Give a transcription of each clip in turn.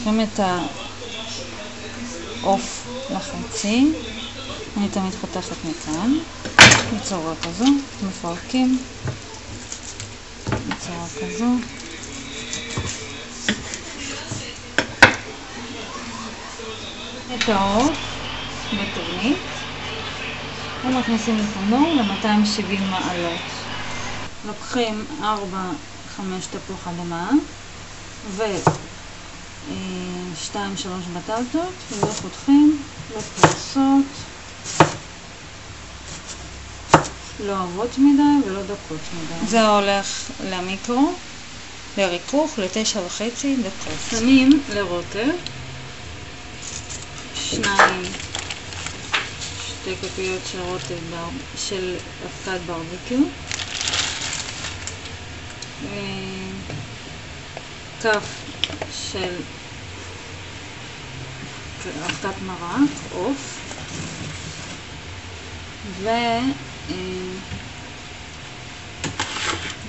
לוקחים את העוף לחצי, אני תמיד פותחת מכאן, בצורה כזו, מפרקים, בצורה כזו. את העוף בתבנית ומכניסים לתנור ל-270 מעלות. לוקחים 4-5 תפוח אדמה ו2-3 בטטות וחותכים לפרוסות, לא עבות מדי ולא דקות מדי. זה הולך למיקרו, לריכוך ל9.5 דקות. שמים לרוטב 2 כפיות של רוטב של אבקת ברבקיו, כף של אבקת מרק, עוף,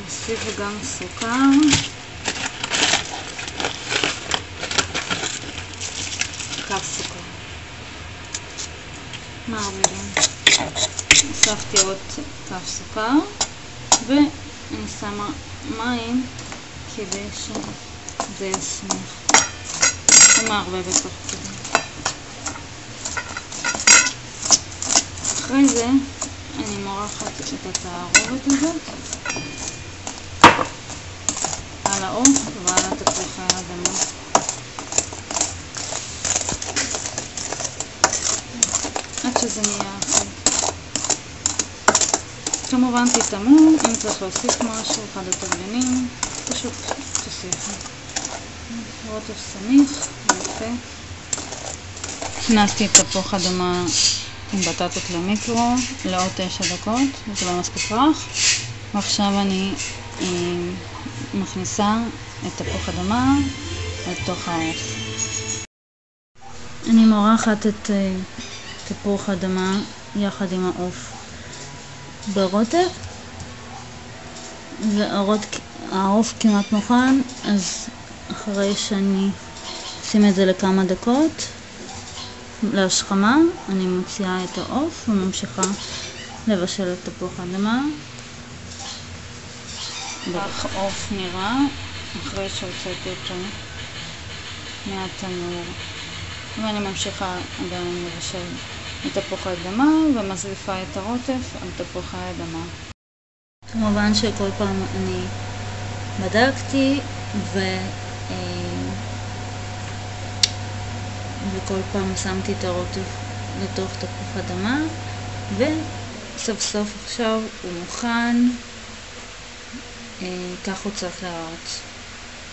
נוסיף גם סוכר, כף סוכר. מערבבים. הוספתי עוד כף סוכר ואני שמה מים כדי שזה יסמיך. ומערבבת תוך כדי. אחרי זה אני מורחת את התערובת הזאת על העוף ועל התפוחי האדמה. עד שזה נהיה אחר. כמובן תתאמו, אם צריך להוסיף משהו, אחד התבלינים, פשוט תוסיפו. רוטב סמיך, יפה. הכנסתי את תפוח אדמה עם בטטות למיקרו לעוד 9 דקות, זה לא מספיק רך. ועכשיו אני מכניסה את תפוח אדמה לתוך העוף. אני מורחת את תפוח אדמה יחד עם העוף ברוטב, והעוף כמעט מוכן, אז אחרי שאני אשים את זה לכמה דקות להשכמה, אני מוציאה את העוף וממשיכה לבשל את תפוח האדמה. כך עוף נראה אחרי שהוצאתי אותו מהתנור, ואני ממשיכה עדיין לבשל את תפוח האדמה ומזליפה את הרוטב על תפוח האדמה. כמובן שכל פעם אני בדקתי וכל פעם שמתי את הרוטב לתוך תפוח אדמה, וסוף סוף עכשיו הוא מוכן. כך הוא צריך להיראות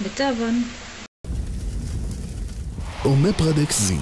בטבעון. אומפרדקס זי